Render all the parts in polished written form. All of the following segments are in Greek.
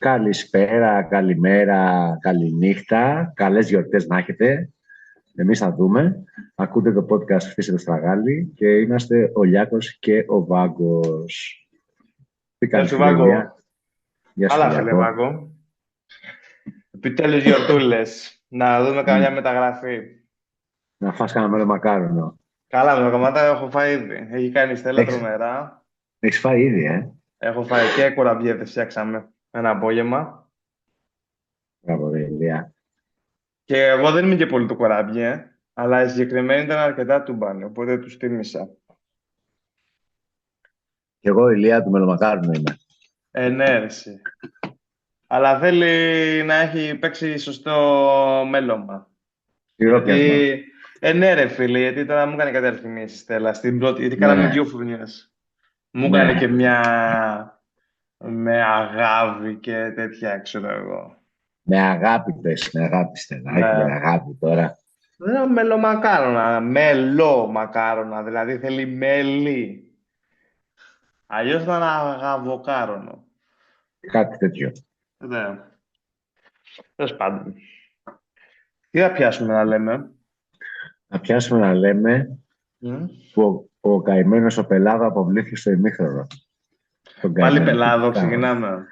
Καλησπέρα, καλημέρα, καληνύχτα. Καλές γιορτές να έχετε. Εμείς θα δούμε. Ακούτε το podcast «Χτίστε το Στραγάλι» και είμαστε ο Λιάκος και ο Βάγκος. Τι Γεια κάνεις, σου, φίλε Βάγκο. Ηλία? Γεια σου, Άλλα, φίλε Λιάκο. Βάγκο. Επιτέλους γιορτούλες. Να δούμε καμιά μεταγραφή. Να φας κανένα μελομακάρονο. Καλά, με το κομμάτι έχω φάει ήδη. Έχει κάνει η Στέλλα Έχεις τρομερά. έχεις φάει ήδη, Έχω φάει και κουραμπιέδες φτιάξαμε ένα απόγευμα. Μπράβο, ρε Ηλία. Και εγώ δεν είμαι και πολύ του κουραμπιέ, αλλά οι συγκεκριμένοι ήταν αρκετά τούμπανοι, οπότε τους τίμησα. Κι εγώ, Ηλία, του μελομακάρονο είμαι. Ναι, ρε, εσύ. Αλλά θέλει να έχει παίξει σωστό μέλωμα. Τυρόπιασμα. Ναι, ρε φίλε, γιατί τώρα μου έκανε κατευθυμίες η Στέλλα στην πρώτη, γιατί Ναι, κάναμε 2 φουρνιές. Μου έκανε ναι. και μια με αγάπη και τέτοια, ξέρω εγώ. Με αγάπη πες, με αγάπη Στέλλα. Έχει με Ναι. αγάπη τώρα. Δεν είναι μελομακάρονα, μελομακάρονα, δηλαδή θέλει μέλι. Αλλιώς ήταν αγαβοκάρονο. Κάτι τέτοιο. Ναι. Τέλος πάντων. Τι θα πιάσουμε να λέμε. Να πιάσουμε να λέμε Μμ. που ο καημένος ο Πελάδα αποβλήθηκε στο ημίχρονο. Τον Πάλι καημένο. πελάδο, ξεκινάμε.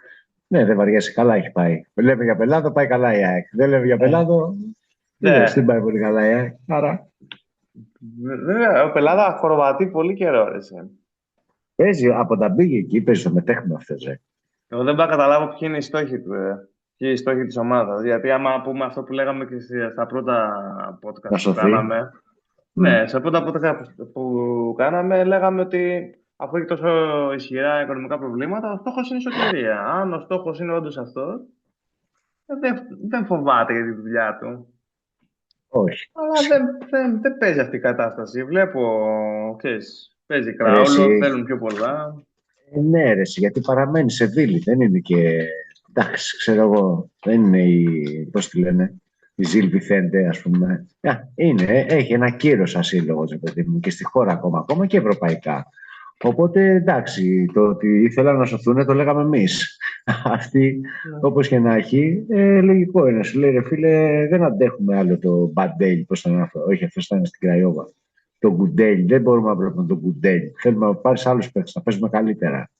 Ναι, δεν βαριέσαι. Καλά έχει πάει. Λέμε για Πελάδο, πάει καλά η ΑΕΚ. Δεν λέμε για Πελάδο, Ναι. δεν πάει πολύ καλά η ΑΕΚ. Άρα Βέβαια, ο Πελάδα ακροβατεί πολύ καιρό, ρε εσύ. παίζει από τα μπήκε εκεί, παίζει στο μετέχνο αυτές. Εγώ δεν μπορώ να καταλάβω ποιοι είναι οι στόχοι του, ποιοι είναι οι στόχοι της ομάδας. Γιατί άμα πούμε αυτό που λέγαμε και στα πρώτα podcast Να που σωθεί. κάναμε, ναι, στα πρώτα podcast που κάναμε λέγαμε ότι αφού έχει τόσο ισχυρά οικονομικά προβλήματα, ο στόχος είναι η σωτηρία. Αν ο στόχος είναι όντως αυτός, δεν φοβάται για τη δουλειά του. Όχι. Αλλά δεν παίζει αυτή η κατάσταση. Βλέπω, ξέρεις, παίζει Ρε, κραούλο, εσύ, θέλουν πιο πολλά. ναι, ρε, εσύ, γιατί παραμένει σε Βίλη. Δεν είναι και. Εντάξει, ξέρω εγώ. Δεν είναι η. Πώς τη λένε. Η Ζήλ Βιθέντε, ας πούμε. Έχει ένα κύρος ασύλλογος, παιδί μου, και στη χώρα ακόμα και ευρωπαϊκά. Οπότε εντάξει, το ότι ήθελαν να σωθούν το λέγαμε εμείς. Αυτοί, όπως και να έχει, λογικό είναι. Σου λέει ρε φίλε, δεν αντέχουμε άλλο το Μπαντέλ, πώς τον αναφέρω. Όχι, αυτό ήταν στην Κραϊόβα. Το Γκουντέλ, δεν μπορούμε να βλέπουμε το Γκουντέλ. Θέλουμε να πάρει άλλου παίχτε, να παίζουμε καλύτερα.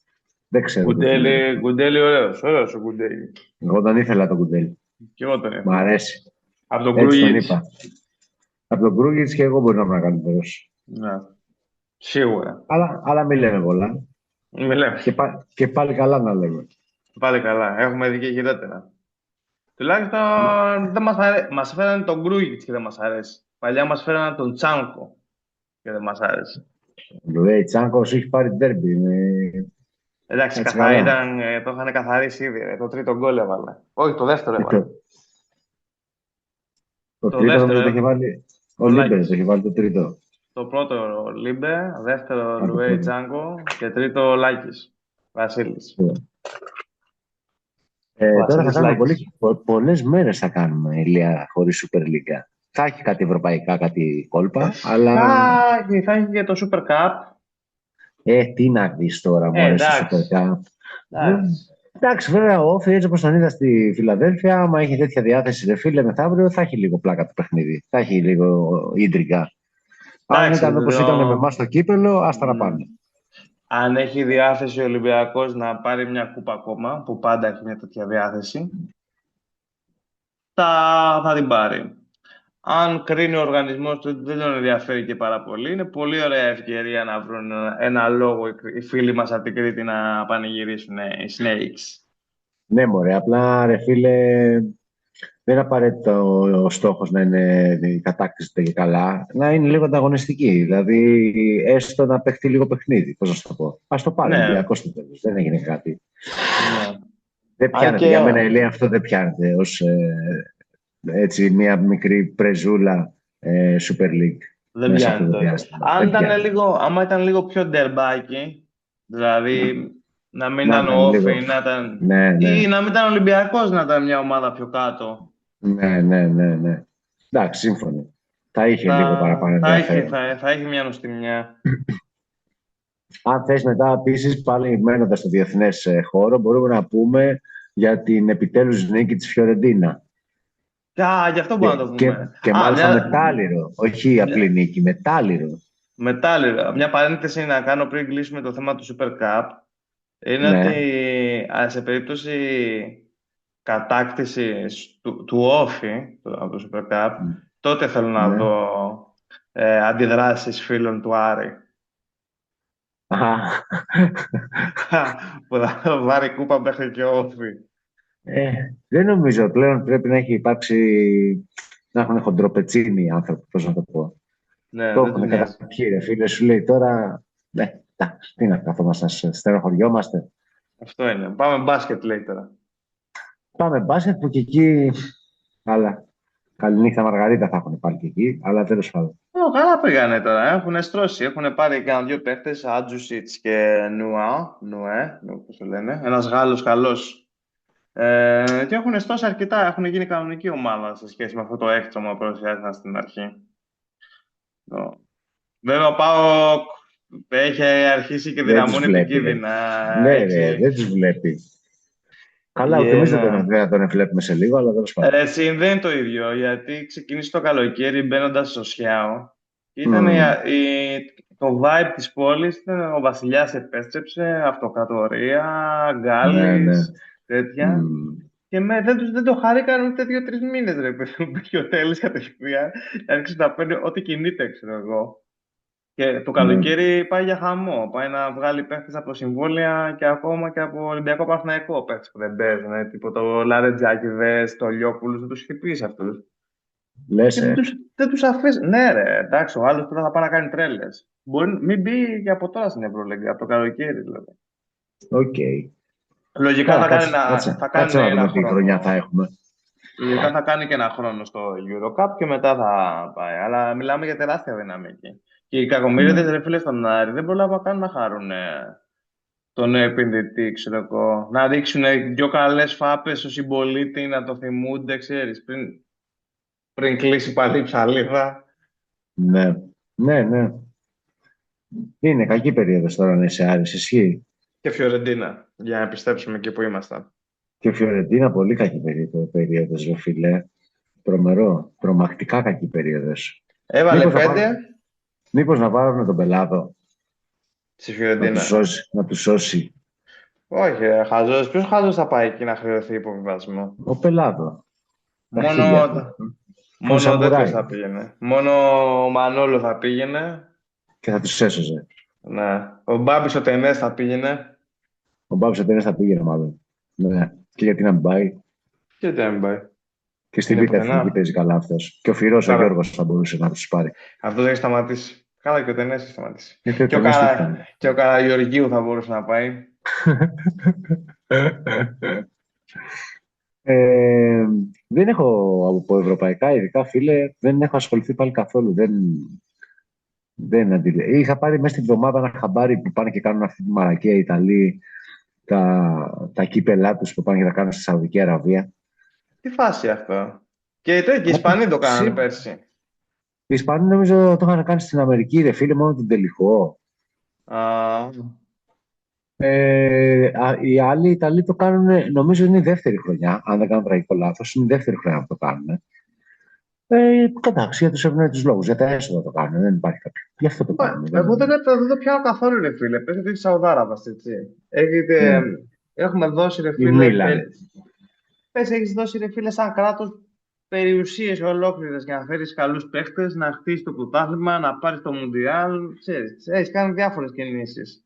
Δεν ξέρω. Γκουντέλη, ωραίος ο Γκουντέλη. Εγώ τον ήθελα τον Γκουντέλ. Και εγώ τον Μ' ήθελα. αρέσει. Από τον Έτσι τον Κρούγιτς. είπα. Από τον Κρούγιτς και εγώ μπορεί να ήμουν καλύτερο. Ναι, σίγουρα. Αλλά μην λέμε πολλά. Μη λέμε. Και πάλι καλά να λέμε. Πάλι καλά. Έχουμε δει και χειρότερα. Τουλάχιστον δεν μας φέρανε τον Κρούγιτς και δεν μας αρέσει. Παλιά μας φέρανε τον Τσάνκο και δεν μας άρεσε. Λέει Τσάνκος έχει πάρει ντέρμπι. Εντάξει, Έτσι καθαρά καλά. ήταν, το είχαν καθαρίσει ήδη. Το τρίτο γκολ έβαλε. Όχι, το δεύτερο έβαλε. Το Το τρίτο δεύτερο το έχει βάλει. Ο ο Λίμπερ Λάκης. το έχει βάλει το τρίτο. Το πρώτο Λίμπε, δεύτερο το Λουέι πρώτο. Τσάνκο και τρίτο Λάκης. Βασίλης. Τώρα θα Βασίλης κάνουμε Λάκης. πολλές μέρες θα κάνουμε Ηλία χωρίς Super League. Θα έχει κάτι ευρωπαϊκά, κάτι κόλπα, αλλά Θα έχει και το Super Cup. τι να δεις τώρα μου αρέσει το Εντάξει. Super Cup. Εντάξει. Εντάξει, βέβαια, ο Όφη έτσι όπως τον είδα στη Φιλαδέλφια, άμα έχει τέτοια διάθεση, ρε φίλε, μεθαύριο θα έχει λίγο πλάκα το παιχνίδι. Θα έχει λίγο ίντρικα. Αν Εντάξει, ήταν όπως ήταν με εμάς στο κύπελο, άστα να πάνε. Αν έχει διάθεση ο Ολυμπιακός να πάρει μια κούπα ακόμα, που πάντα έχει μια τέτοια διάθεση, θα την πάρει. Αν κρίνει ο οργανισμός του ότι δεν τον ενδιαφέρει και πάρα πολύ, είναι πολύ ωραία ευκαιρία να βρουν ένα λόγο οι φίλοι μας από την Κρήτη να πανηγυρίσουν οι Snakes. Ναι, μωρέ, απλά ρε φίλε, δεν είναι απαραίτητο ο στόχος να είναι η κατάκτηση και καλά, να είναι λίγο ανταγωνιστική. Δηλαδή, έστω να παιχτεί λίγο παιχνίδι. Πώς να σου το πω. Ας το πάρει ο Ναι. Ολυμπιακός στο τέλος. Δεν έγινε κάτι. Ναι. Δεν πιάνεται. Για μένα η Ηλία αυτό δεν πιάνεται ως έτσι μια μικρή πρεζούλα Super League. Δεν μέσα αυτό το πιάνεται. διάστημα. Δεν πιάνεται. Άμα ήταν λίγο πιο ντερμπάκι, δηλαδή να μην Να ήταν ήταν ο Όφη, λίγο. να ήταν... Ναι. ή να μην ήταν Ολυμπιακός, να ήταν μια ομάδα πιο κάτω. Ναι. Εντάξει, σύμφωνο. Θα είχε λίγο παραπάνω ενδιαφέρον. Θα έχει μια νοστιμιά. Αν θες μετά επίσης πάλι μένοντας στο διεθνές χώρο μπορούμε να πούμε για την επιτέλους νίκη της Φιωρεντίνα. Γι' αυτό Και, μπορούμε να το και, πούμε. και μάλιστα μετάλληρο, όχι απλή νίκη, μετάλληρο. Μια παρένθεση να κάνω πριν κλείσουμε το θέμα του Super Cup είναι ότι Ναι, σε περίπτωση κατάκτησης του Όφη από το Super Cup, τότε θέλω να ναι. δω αντιδράσεις φίλων του Άρη Α, που θα πάρει κούπα μέχρι και Όφη. δεν νομίζω πλέον πρέπει να έχει υπάρξει, να έχουν χοντροπετσίνοι οι άνθρωποι, πώς να το πω. Ναι, Το δεν τους έχουν νοιάζει. καταπιεί, ρε φίλε, σου λέει τώρα, ναι, εντάξει, τι να καθόμαστε, στερεοχωριόμαστε. Αυτό είναι. Πάμε μπάσκετ λέει τώρα. Πάμε μπάσκετ που και εκεί, αλλά καληνύχτα Μαργαρίτα θα έχουν πάλι και εκεί, αλλά τέλος πάντων. Καλά πήγανε τώρα. Έχουν στρώσει. Έχουν πάρει κανένα δύο παίχτες, Άτζουσιτς και Νουέ, πώς το λένε. Ένας Γάλλος καλός. Και έχουν στρώσει αρκετά. Έχουν γίνει κανονική ομάδα σε σχέση με αυτό το έκτρωμα που παρουσιάστηκαν στην αρχή. Βέβαια, ο ΠΑΟΚ έχει αρχίσει και Δεν τους δυναμώνει βλέπει, ρε. επικίνδυνα. Ναι, ρε, Έχει... δεν τους βλέπει. Καλά, ούτε εμείς Yeah. δεν τον βλέπουμε σε λίγο, αλλά τέλος πάντων. Δεν είναι το ίδιο, γιατί ξεκίνησε το καλοκαίρι μπαίνοντα στο Σιάο. Ήταν Μμμ. το vibe της πόλης, ήταν ο βασιλιάς επέστρεψε, αυτοκρατορία, Ναι, ναι. Γκάλης, τέτοια. Μμ. Και δεν το χαρήκαν ούτε 2-3 μήνες, ρε παιδί μου. Πήγε ο Τέλης κατευθείαν, άρχισε να παίρνει ό,τι κινείται, ξέρω εγώ. Και το Ναι. καλοκαίρι πάει για χαμό. Πάει να βγάλει παίχτες από συμβόλαια και ακόμα και από Ολυμπιακό Παναθηναϊκό παίχτες που δεν παίζουν. Τύπο το Λαρετζάκηδες, το Λιόπουλος, δεν τους είχε πει σε αυτούς. Λες, Και δεν τους αφήσει. Ναι, ρε, εντάξει, ο άλλος τώρα θα πάει να κάνει τρέλες. Μπορεί να μην μπει και από τώρα στην Ευρωλίγκα, από το καλοκαίρι δηλαδή. Οκ. Λογικά Καλά, θα κάνει, κάτσε να ένα δούμε τι χρονιά χρόνο. θα έχουμε. Λογικά θα κάνει και ένα χρόνο στο EuroCup και μετά θα πάει. Αλλά μιλάμε για τεράστια δυναμική. Και οι Ναι. κακομοίριδες, ρε φίλε, στον Άρη δεν προλάβα καν να χαρούν τον επενδυτή, ξέρω εγώ. Να ρίξουν δυο καλές φάπες στο συμπολίτη, να το θυμούνται, ξέρεις, πριν κλείσει πάλι η ψαλίδα. Ναι, ναι, ναι. Είναι κακή περίοδος τώρα να είσαι Άρης, ισχύει. Και Φιωρεντίνα, για να επιστρέψουμε εκεί που ήμασταν. Και Φιωρεντίνα πολύ κακή περίοδος, ρε φίλε. Τρομερό, τρομακτικά κακή περίοδος. Έβαλε Μήπως να, 5 μήπως να πάρουν τον Πελάδο, στη να του Φιωρεντίνα. σώσει, να του σώσει. Όχι, χαζός. Ποιος χαζός θα πάει εκεί να χρεωθεί υποβιβασμό. Ο Πελάδο. Τα Μόνο, χίλια του. μόνο ο Σαμουράι. τέτοιος θα πήγαινε. Μόνο ο Μανόλο θα πήγαινε. Και θα τους έσωζε. Ναι. Ο Μπάμπης ο Τενές θα πήγαινε. Ο Μπάμπης Αντένες θα πήγαινε μάλλον. Ναι. Και γιατί να μην πάει. Και δεν μην πάει. Και στη Είναι Β' Εθνική πουθενά. παίζει καλά αυτός. Και ο Φυρός, ο Καλά. Γιώργος θα μπορούσε να τους πάρει. Αυτός έχει σταματήσει. Καλά και ο Τενές έχει σταματήσει. Γιατί Και ο, Τενές τι Καρα... κάνει. και ο Καραγεωργίου θα μπορούσε να πάει. Δεν έχω από ευρωπαϊκά, ειδικά φίλε, δεν έχω ασχοληθεί πάλι καθόλου. Είχα πάρει μέσα στην εβδομάδα ένα χαμπάρι που πάνε και κάνουν αυτή τη μαλακία οι Ιταλοί, τα κύπελά τους που πάνε και τα κάνουν στη Σαουδική Αραβία. Τι φάση αυτό. Και οι Ισπανοί το κάνανε Σίγουρα. πέρσι. Οι Ισπανοί νομίζω το είχαν κάνει στην Αμερική, ρε φίλε, μόνο τον τελικό. Οι άλλοι Ιταλοί το κάνουν, νομίζω είναι η δεύτερη χρονιά, αν δεν κάνω τραγικό λάθος, είναι η δεύτερη χρονιά που το κάνουν. Εντάξει, για τους ευνοϊκούς λόγους, για τα έσοδα το κάνουν, δεν υπάρχει κάποιο. Γι' αυτό το κάνουν. Εγώ δεν το πιάνω καθόλου, ρε φίλε. Πες ότι είσαι Σαουδάραβας, έτσι. Έχουμε δώσει, ρε Η φίλε, Μίλαν. πες έχεις δώσει, ρε φίλε, σαν κράτος περιουσίες ολόκληρες για να φέρεις καλούς παίχτες, να χτίσεις το πρωτάθλημα, να πάρεις το Μουντιάλ. Ξέρεις, έχεις κάνει διάφορες κινήσεις.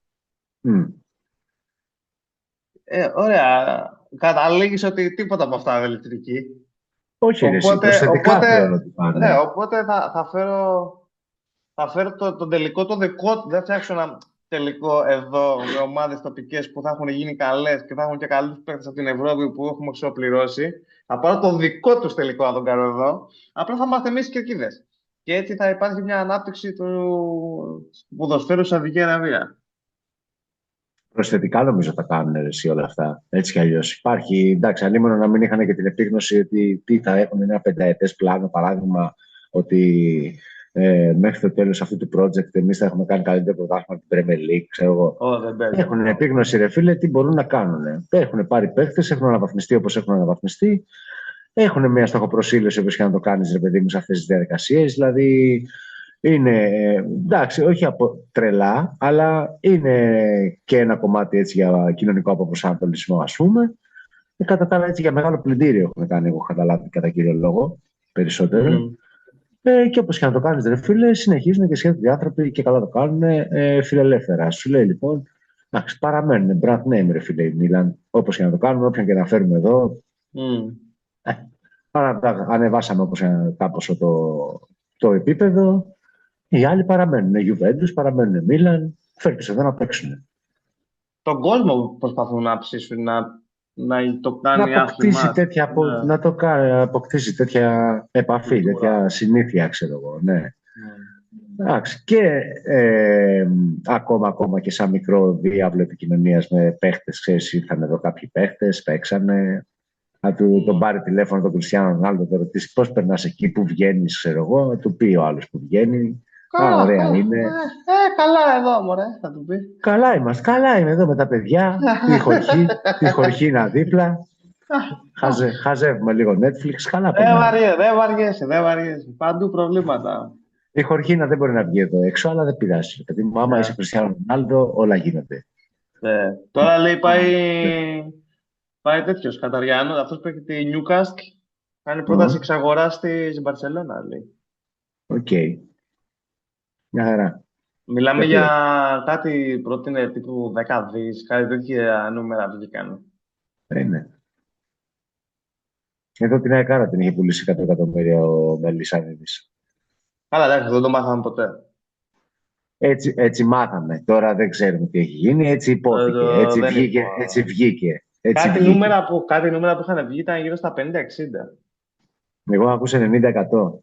Ωραία. Καταλήγεις ότι τίποτα από αυτά δεν λειτουργεί. Όχι, ρε, προσθετικά πλέον ότι πάνε. Ναι, οπότε θα φέρω τον τελικό το δικό του. Δεν θα φτιάξω ένα τελικό εδώ με ομάδες τοπικές που θα έχουν γίνει καλές και θα έχουν και καλούς παίκτες από την Ευρώπη που έχουμε ξοπληρώσει. Θα πάρω το δικό τους τελικό να τον κάνω εδώ. Απλά θα είμαστε εμείς κερκίδες. Και έτσι θα υπάρχει μια ανάπτυξη του ποδοσφαίρου στη Σαουδική Αραβία. Προσθετικά νομίζω θα κάνουν εσύ όλα αυτά. Έτσι κι αλλιώς. Υπάρχει, εντάξει, αλίμονο να μην είχαν και την επίγνωση ότι τι θα έχουν ένα πενταετές πλάνο, παράδειγμα, ότι μέχρι το τέλος αυτού του project εμείς θα έχουμε κάνει καλύτερο πρωτάθλημα την Premier League, ξέρω εγώ. Δεν παίζει Έχουν αυτό. επίγνωση, ρε φίλε, τι μπορούν να κάνουν. Έχουν πάρει παίχτες, έχουν αναβαθμιστεί όπως έχουν αναβαθμιστεί. Έχουν μια στοχοπροσήλωση όπως και να το κάνεις, ρε παιδί μου, σε αυτές τις διαδικασίες. Δηλαδή, είναι, εντάξει, όχι από τρελά, αλλά είναι και ένα κομμάτι έτσι για κοινωνικό αποπροσανατολισμό, ας πούμε. Κατά τα άλλα, έτσι για μεγάλο πλυντήριο έχουν κάνει, έχω καταλάβει κατά κύριο λόγο, περισσότερο. Μμ. Και όπως και να το κάνεις, ρε φίλε, συνεχίζουν και σχεδόν οι άνθρωποι και καλά το κάνουν φιλελεύθερα. Σου λέει λοιπόν, εντάξει, παραμένουν brand name, ρε φίλε, η Μίλαν. Όπως και να το κάνουμε, όποιον και να φέρουμε εδώ. Μμ. Ε, Ανεβάσαμε όπως κάπως το επίπεδο. Οι άλλοι παραμένουν. Juventus, παραμένουν Μίλαν. Φέρτε εδώ να παίξουν. Τον κόσμο προσπαθούν να ψήσουν να το Να κάνει αποκτήσει άθλημα. τέτοια, Ναι. να το κάνει, να αποκτήσει τέτοια επαφή, Κουλτούρα. τέτοια συνήθεια, ξέρω εγώ. Ναι. Ναι. Εντάξει, και ακόμα και σαν μικρό διάβλο επικοινωνίας με παίχτες, ξέρεις, ήρθαν εδώ κάποιοι παίχτες, παίξανε. Να τον πάρει τηλέφωνο τον Κριστιάνο Ρονάλντο, το ρωτήσει πώς περνάς εκεί, πού βγαίνεις, ξέρω εγώ, να του πει ο άλλος που βγαίνει. Καλά, Ωραία καλά. είναι. Καλά εδώ, μωρέ, θα του πει. Καλά είμαστε, καλά είμαι εδώ με τα παιδιά, τη χορχήνα δίπλα. Χαζεύουμε λίγο Netflix, καλά περνάμε. Δεν βαριέσαι. Παντού προβλήματα. Η χορχήνα δεν μπορεί να βγει εδώ έξω, αλλά δεν πειράζει. Δηλαδή, άμα είσαι Κριστιάνο Ρονάλντο, όλα γίνονται. Τώρα λέει πάει τέτοιος Καταριάνο, αυτός που έχει τη Newcastle, κάνει πρόταση εξαγοράς της Μπαρσελόνα, λέει. Οκ. Μια χαρά. Μιλάμε για κάτι πρότεινε τύπου 10 δις, κάτι τέτοια νούμερα βγήκαν. Ναι. Εδώ την Αεκάρα την είχε πουλήσει 100 εκατομμύρια ο Μελισσανίδης. Καλά, εντάξει, δεν το μάθαμε ποτέ. Έτσι μάθαμε. Τώρα δεν ξέρουμε τι έχει γίνει. Έτσι υπόθηκε. Έτσι βγήκε. Κάτι νούμερα που είχαν βγει ήταν γύρω στα 50-60. Εγώ άκουσα 90%.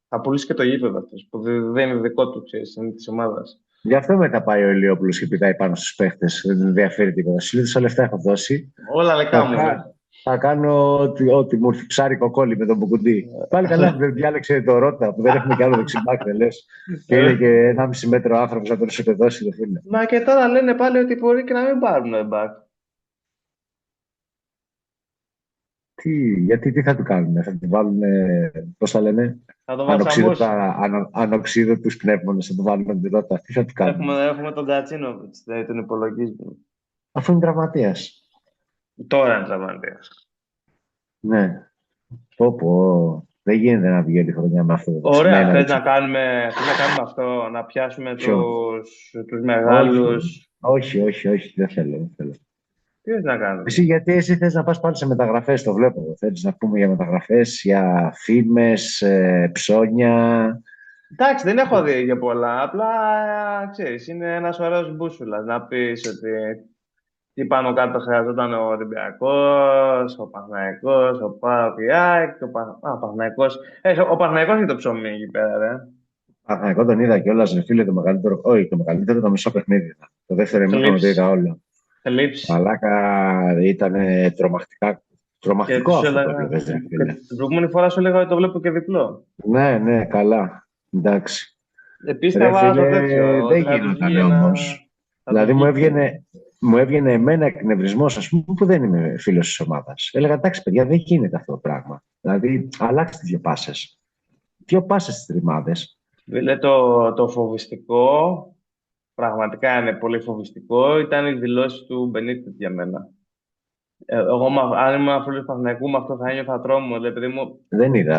Θα πουλήσει και το γήπεδο αυτός, που δεν είναι δικό του, ξέρεις, είναι της ομάδας. Γι' αυτό μετά πάει ο Ηλιόπουλος και πηδάει πάνω στους παίχτες. Δεν τον ενδιαφέρει τίποτα. Σου λέει τόσα λεφτά έχω δώσει. Όλα λεκά μου. Θα κάνω ό,τι μου έρθει, ψάρι κοκόλι με τον Μπουκουντή. Πάλι καλά που δεν διάλεξε το Ρότα, που δεν έχουμε κι άλλο δεξιμπάκ, δεν λες. Και είναι και 1,5 μέτρο άνθρωπος να τον ισοπεδώσει, το φίλε. Μα και τώρα λένε πάλι ότι μπορεί και να μην πάρουν μπακ. Γιατί τι θα του κάνουν, θα του βάλουν, πώς θα λένε, ανοξίδωτους πνεύμονες, θα του βάλουν την Ρότα. Τι θα του κάνουν. Έχουμε τον Κατσίνοβιτς, δηλαδή τον υπολογίζουμε. Αφού είναι τραυματίας. Τώρα είναι τραυματίας. Ναι. Δεν γίνεται να βγει όλη η χρονιά με αυτό. Ωραία, θες να κάνουμε αυτό, να πιάσουμε τους μεγάλους. Όχι, δεν θέλω. Τι θες να κάνουμε. Γιατί εσύ θες να πας πάλι σε μεταγραφές, το βλέπω. Θέλεις να πούμε για μεταγραφές, για φήμες, ψώνια. Εντάξει, δεν έχω δει για πολλά. Απλά, ξέρεις, είναι ένας ωραίος μπούσουλας να πεις ότι τι πάνω κάτω χρειαζόταν ο Ολυμπιακός, ο Παναθηναϊκός, ο ΠΑΟΚ, ο Παναθηναϊκός. Ο Παναθηναϊκός έχει το ψωμί εκεί πέρα, ρε. Παναθηναϊκό τον είδα κιόλας, ρε φίλε, το μεγαλύτερο. Όχι, το μεγαλύτερο, το μισό παιχνίδι. Το δεύτερο ημίχρονο το είδα όλα. Μαλάκα, ήταν τρομακτικό αυτό το παιχνίδι. Την προηγούμενη φορά σου έλεγα ότι το βλέπω και διπλό. Ναι, καλά. Εντάξει. Πίστευα το τέτοιο. Δεν γίνονταν όμως. Δηλαδή μου έβγαινε εμένα εκνευρισμός, ας πούμε, που δεν είμαι φίλος της ομάδας. Έλεγα, εντάξει παιδιά, δεν γίνεται αυτό το πράγμα. Δηλαδή, αλλάξτε δύο πάσες. Δύο πάσες στις τριμάδες. Δηλαδή, το φοβιστικό, πραγματικά είναι πολύ φοβιστικό, ήταν η δηλώση του Μπενίτες για μένα. Εγώ, αν ήμουν φίλος Παναθηναϊκού, με αυτό θα ένιωθα τρόμο. Δηλαδή, δεν είδα.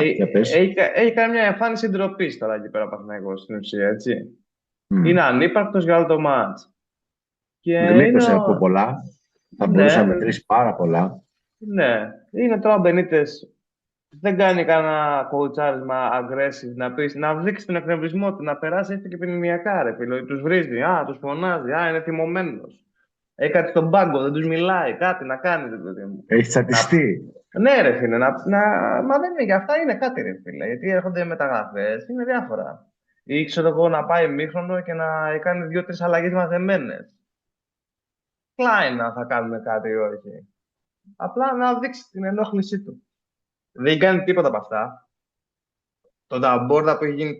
Έχει κάνει μια εμφάνιση ντροπής τώρα εκεί πέρα ο Παναθηναϊκός στην ουσία, έτσι. Είναι ανύπαρκτος για όλο το μάτς. Γλίτωσε από πολλά. Θα μπορούσε να μετρήσει πάρα πολλά. Ναι. Είναι τώρα ο Μπενίτες. Δεν κάνει κανένα κοουτσάρισμα aggressive να δείξει τον εκνευρισμό του, να περάσει έτσι και επικοινωνιακά, ρε φίλε. Τους βρίζει, τους φωνάζει, είναι θυμωμένος. Έχει κάτι στον πάγκο, δεν τους μιλάει, κάτι να κάνει, δηλαδή. Έχει τσατιστεί. Ναι, ρε φίλε, μα δεν είναι για αυτά, είναι κάτι, ρε φίλε. Γιατί έρχονται μεταγραφές, είναι διάφορα. Ή ξέρω εγώ να πάει μήχρονο και να κάνει 2-3 αλλαγές μαζεμένες. Κλάιν αν θα κάνουν κάτι ή όχι. Απλά να δείξει την ενόχλησή του. Δεν κάνει τίποτα από αυτά. Το Νταμπόρδα που έχει γίνει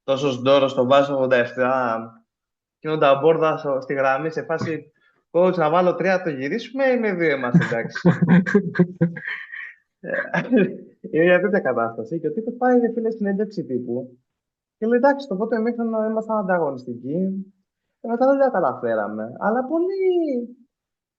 τόσο ντόρο στον Βάσο 87. Και ο Νταμπόρδα στη γραμμή σε φάση coach να βάλω 3 το γυρίσουμε ή με 2 είμαστε εντάξει. Είναι για τέτοια κατάσταση. Και ο τύπος πάει φίλε συνέντευξη τύπου και λέει εντάξει, το πρώτο ημίχρονο ήμασταν ανταγωνιστικοί. Και μετά δεν τα καταφέραμε. Αλλά πολύ.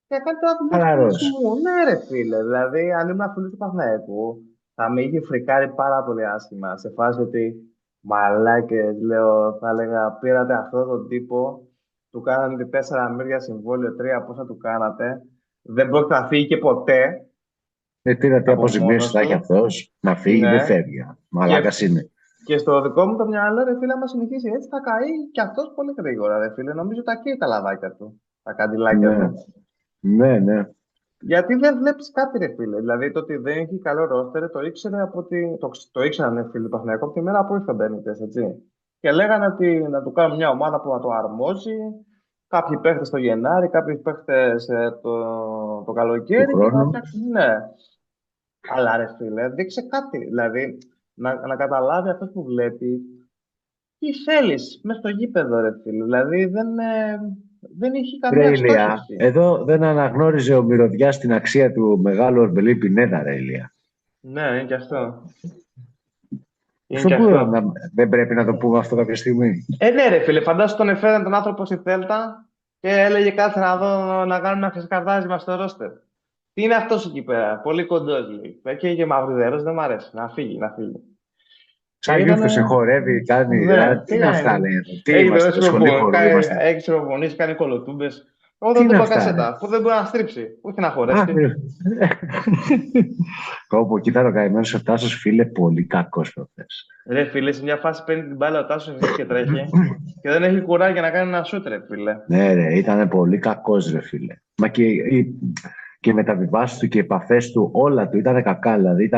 Και κάνει τώρα τον Χαλαρός. μου. Ναι, ρε φίλε. Δηλαδή, αν ήμουν φίλο του Παναθηναϊκού, θα με είχε φρικάρει πάρα πολύ άσχημα. Σε φάση ότι μαλάκες, λέω, θα έλεγα, πήρατε αυτόν τον τύπο, του κάνατε 4 μύρια συμβόλαιο, 3 πόσα του κάνατε. Δεν πρόκειται να φύγει και ποτέ Τι από αποζημίωση μόνος θα έχει του. αυτός, να φύγει, δεν Ναι. φεύγει. Μαλάκας είναι. Και στο δικό μου το μυαλό, ρε φίλε, άμα συνεχίσει έτσι, θα καεί και αυτό πολύ γρήγορα, ρε φίλε. Νομίζω τα καίει τα λαδάκια του, τα καντιλάκια Ναι, του. ναι. Γιατί δεν βλέπει κάτι, ρε φίλε. Δηλαδή το ότι δεν έχει καλό ρόστερ το ήξερε από ότι. Το ήξεραν οι φίλοι του Παναθηναϊκού από τη μέρα που ήρθαν μπαίνοντε, έτσι. Και λέγανε ότι να του κάνουν μια ομάδα που να το αρμόζει. Κάποιοι παίχτε το Γενάρη, κάποιοι παίχτε το Του καλοκαίρι και θα χρόνου. φτιάξουν. Ναι. Αλλά ρε φίλε, δείξε κάτι. Δηλαδή να καταλάβει αυτό που βλέπει τι θέλει μέσα στο γήπεδο, ρε φίλε. Δηλαδή δεν έχει Ρε καμία Ηλία, στόχευση. εδώ δεν αναγνώριζε ο Μυρωδιάς την αξία του μεγάλου Ορμπελή Πινέδα, ρε Ηλία. Ναι, είναι και αυτό. Είναι Αυτό και που αυτό. δεν πρέπει να το πούμε αυτό κάποια στιγμή. Ναι, ρε φίλε, φαντάσου τον εφέραν τον άνθρωπο στη Θέλτα και έλεγε κάτσε να δω να κάνουμε ένα ξεσκαρτάζιμα στο ρόστερ. Τι είναι αυτό εκεί πέρα, πολύ κοντό λέει. Και μαυριδερό, δεν μ' αρέσει. Να φύγει, να φύγει. Και Σαν γιούφτο σε ήταν. χορεύει, κάνει. Ναι, Τι είναι αυτά, λέει. Τι έχει είμαστε, σχολή χορού είμαστε. προπονήσει, κάνει κολοτούμπε. Εγώ Τι δεν είναι τον πάω αυτά, ρε. κασέτα, που δεν μπορεί να στρίψει, ούτε να χορέψει. Άκρη. Κόπο, κοίτα ο καημένος ο Τάσος, φίλε, πολύ κακός προχθές. Ρε φίλε, σε μια φάση παίρνει την μπάλα ο Τάσος και τρέχει και δεν έχει κουράγιο να κάνει ένα σούτ, ρε φίλε. Ναι, ρε, ήταν πολύ κακός, ρε φίλε. Μα και οι μεταβιβάσεις του και οι επαφές του, όλα του ήταν κακά. Δηλαδή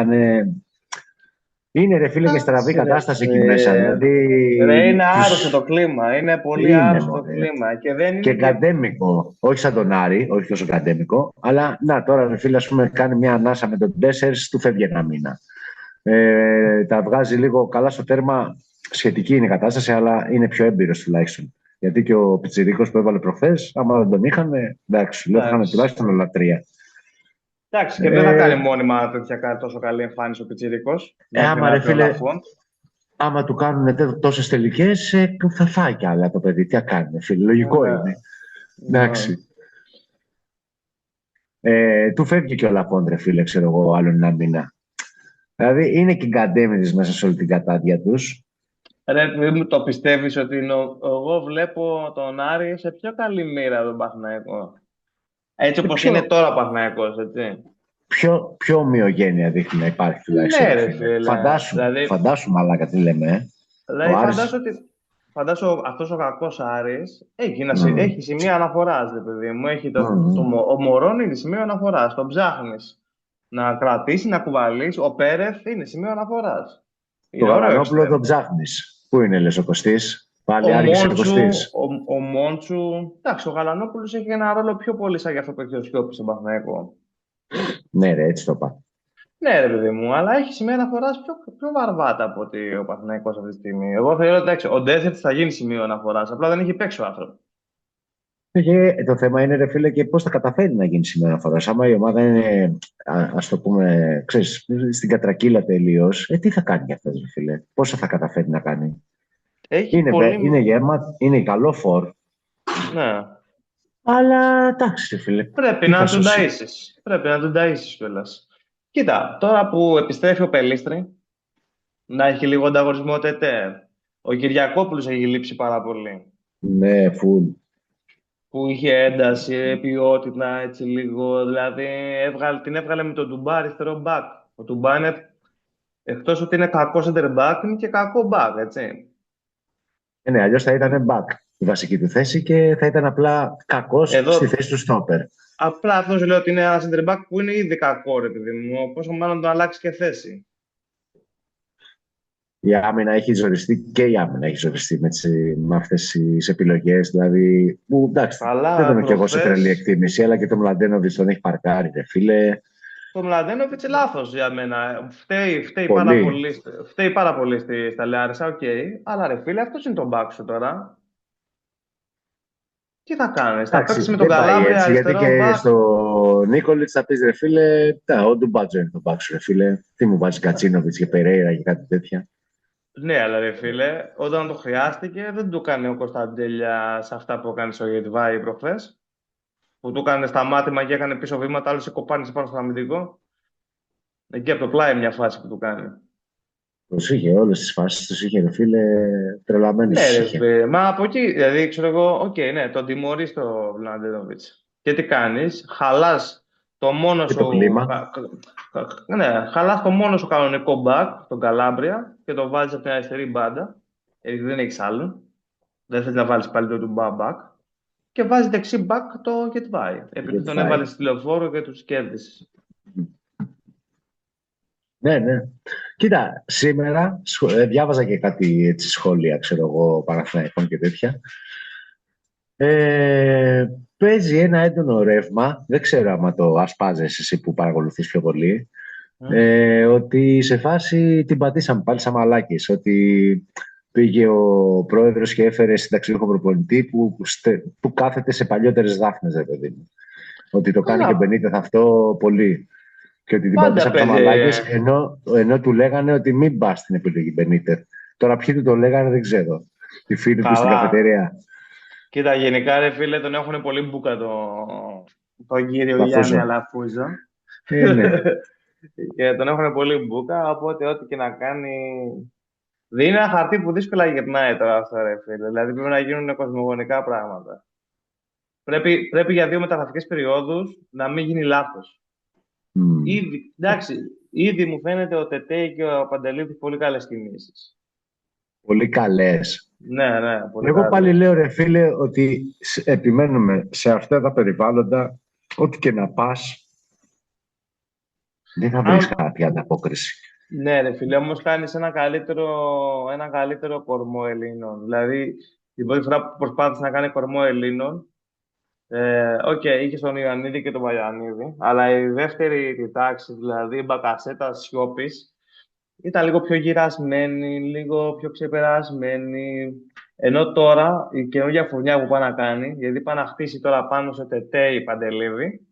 είναι ρε φίλε και στραβή Εντάξει, ρε, κατάσταση εκεί μέσα. Δηλαδή ρε, είναι άρρωστο το κλίμα. Είναι πολύ είναι άρρωστο το μωρέ. κλίμα. Και δεν Και είναι και. γκαντέμικο, όχι σαν τον Άρη, όχι τόσο γκαντέμικο, αλλά να τώρα ρε φίλε, ας πούμε, κάνει μια ανάσα με τον 4, του φεύγει ένα μήνα. Τα βγάζει λίγο καλά στο τέρμα, σχετική είναι η κατάσταση, αλλά είναι πιο έμπειρος τουλάχιστον. Γιατί και ο Πιτσιρίκος που έβαλε προχθές, άμα δεν τον είχαν, εντάξει, λέω θα είχαν τουλάχιστον όλα 3. Εντάξει, και δεν θα κάνει μόνιμα τέτοια τόσο καλή εμφάνιση ο Πιτσιρίκος. Άμα ρε φίλε, άμα του κάνουν τόσες τελικές, θα φάει κι άλλα το παιδί. Τι θα κάνει, φίλε, λογικό είναι. Εντάξει. Του φεύγει και ο Λαφόντ, ρε φίλε, ξέρω εγώ, άλλον ένα μήνα. Δηλαδή είναι και γκαντέμιδες μέσα σε όλη την κατάδια τους. Ρε, μου το πιστεύεις ότι εγώ βλέπω τον Άρη σε πιο καλή μοίρα τον Παναθηναϊκό. Έτσι όπως είναι τώρα ο Παναθηναϊκός, έτσι. Πιο ομοιογένεια δείχνει να υπάρχει τουλάχιστον. Ναι, ρε φίλε. Φαντάσου μαλάκα τι λέμε. Δηλαδή φαντάσου αυτός ο κακός Άρης έχει σημεία αναφοράς, ρε παιδί μου. Έχει ο Μωρόν είναι σημείο αναφοράς. Τον ψάχνεις να κρατήσει, να κουβαλείς. Ο Πέρεθ είναι σημείο αναφοράς. Το Γαλανόπουλο τον ψάχνεις. Πού είναι, λες, ο Κωστής? Πάλι άργησε ο Κωστής. Ο Μόντσου. Εντάξει, ο Γαλανόπουλος έχει ένα ρόλο πιο πολύ σαν για αυτό που έχει ο Σιώπης στον Παναθηναϊκό. Ναι, ρε, έτσι το είπα. Ναι, ρε παιδί μου, αλλά έχει σημείο αναφοράς πιο βαρβάτα από ότι ο Παναθηναϊκός αυτή τη στιγμή. Εγώ θεωρώ ότι ο Ντέζερτ θα γίνει σημείο αναφοράς. Απλά δεν έχει παίξει ο άνθρωπος. Το θέμα είναι, ρε φίλε, και πώς θα καταφέρει να γίνει σημείο αναφοράς. Άμα η ομάδα είναι, ας το πούμε, ξέρεις, στην κατρακύλα τελείως, τι θα κάνει για αυτό, ρε φίλε? Πόσα θα καταφέρει να κάνει? Είναι γέμα, είναι καλό φορ. Ναι. Αλλά εντάξει, ρε φίλε. Πρέπει να τον ταΐσεις κιόλας. Κοίτα, τώρα που επιστρέφει ο Πελίστρη, να έχει λίγο ανταγωνισμό τετέ. Ο Κυριακόπουλος έχει λείψει πάρα πολύ. Ναι, φουλ. Που είχε ένταση, ποιότητα, έτσι λίγο. Δηλαδή, την έβγαλε με τον Ντουμπά αριστερό μπακ. Ο Ντουμπά είναι, εκτός ότι είναι κακό center back, είναι και κακό back, έτσι. Ναι, αλλιώς θα ήταν back η βασική του θέση και θα ήταν απλά κακός στη θέση του στόπερ. Απλά αυτός λέω ότι είναι ένα center back που είναι ήδη κακό, ρε παιδί μου. Πόσο μάλλον τον αλλάξει και θέση. Η άμυνα έχει ζοριστεί και η άμυνα έχει ζοριστεί με αυτές τις επιλογές. Δηλαδή, που εντάξει, δεν είμαι κι εγώ σε τρελή εκτίμηση, αλλά και το Μλαντένοβιτς τον έχει παρκάρει, ρε φίλε. Το Μλαντένοβιτς λάθος για μένα. Πολύ. Φταίει πάρα πολύ στα Λάρισα, οκ. Αλλά ρε φίλε, αυτός είναι τον μπακ σου τώρα. Τι θα κάνεις, θα παίξεις Εντάξει, με τον δεν πάει Καλάμπρια έτσι, γιατί αριστερό και μπακ. στο Νίκολιτς θα πεις ρε φίλε, ο Ντουμπάτζο είναι το μπάξο ρε φίλε. Τι μου βάζει Κατσίνοβιτς και Περέιρα και κάτι τέτοια. Ναι, αλλά ρε φίλε, όταν το χρειάστηκε, δεν του έκανε ο Κωνσταντέλια σε αυτά που έκανε στο Γετβάη προχθές. Που του έκανε σταμάτημα και έκανε πίσω βήματα, άλλο σε κοπάνισε πάνω στο αμυντικό. Εκεί από το πλάι μια φάση που του κάνει. Τους είχε όλες τις φάσεις, τους είχε ρε φίλε, τρελαμένους Ναι, τους ρε είχε. φίλε. Μα από εκεί, δηλαδή, ξέρω εγώ, οκ, ναι, τον τιμωρεί το Βλαντένοβιτ. Και τι κάνει, χαλά το μόνο Και το σου. κλίμα, Ναι, χαλά το μόνο σου κανονικό μπακ, τον Καλάμπρια, και το βάζει από την αριστερή μπάντα. Γιατί δεν έχει άλλον. Δεν θε να βάλει πάλι το του μπακ. Και βάζει δεξί μπακ το Γετβάη. Επειδή τον Γετβάη. έβαλε στη λεωφόρο και του κέρδισε. Ναι, ναι. Κοίτα, σήμερα διάβαζα και κάτι έτσι, σχόλια, ξέρω εγώ, Παναθηναϊκών και τέτοια. Ε, Παίζει ένα έντονο ρεύμα, δεν ξέρω άμα το ασπάζεσαι εσύ που παρακολουθείς πιο πολύ, ότι σε φάση την πατήσαμε πάλι σαν μαλάκες, ότι πήγε ο πρόεδρος και έφερε συνταξιούχο προπονητή που κάθεται σε παλιότερες δάφνες, ρε παιδί μου. Ότι το κάνει και ο Καλά, Μπενίτεθ αυτό πολύ. Και ότι την πάντα πατήσαμε σαν παίζει. μαλάκες, ενώ του λέγανε ότι μην πας στην επιλογή Μπενίτεθ. Τώρα ποιοι του το λέγανε δεν ξέρω. Οι φίλοι του στην Καλά. καφετέρια. Κοίτα, γενικά ρε φίλε, τον έχουν πολύ μπουκα τον κύριο Γιάννη Λαφούζο. Αλαφούζο. Ναι. Και τον έχουν πολύ μπουκα, οπότε ό,τι και να κάνει. Δεν είναι ένα χαρτί που δύσκολα γυρνάει τώρα αυτό, ρε φίλε. Δηλαδή πρέπει να γίνουν κοσμογονικά πράγματα. Πρέπει για δύο μεταγραφικές περιόδους να μην γίνει λάθος. Μμ. Ήδη, εντάξει, ήδη μου φαίνεται ο Τετέ και ο Παντελίδης πολύ καλές κινήσεις. Πολύ καλές. Ναι, ναι, πολύ Εγώ καλές. πάλι λέω ρε φίλε ότι επιμένουμε σε αυτά τα περιβάλλοντα, ό,τι και να πας, δεν θα βρεις Αν, κάποια ανταπόκριση. Ναι, ρε φίλε, όμως κάνεις ένα καλύτερο κορμό Ελλήνων. Δηλαδή, την πρώτη φορά που προσπάθησε να κάνει κορμό Ελλήνων, οκ, είχε τον Ιωαννίδη και τον Βαγιανίδη, αλλά η δεύτερη τη τάξη, δηλαδή η Μπακασέτα Σιώπης, ήταν λίγο πιο γυρασμένη, λίγο πιο ξεπερασμένη. Ενώ τώρα η καινούργια φουρνιά που πάει να κάνει, γιατί πάει να χτίσει τώρα πάνω σε Τετέ η Παντελίδη,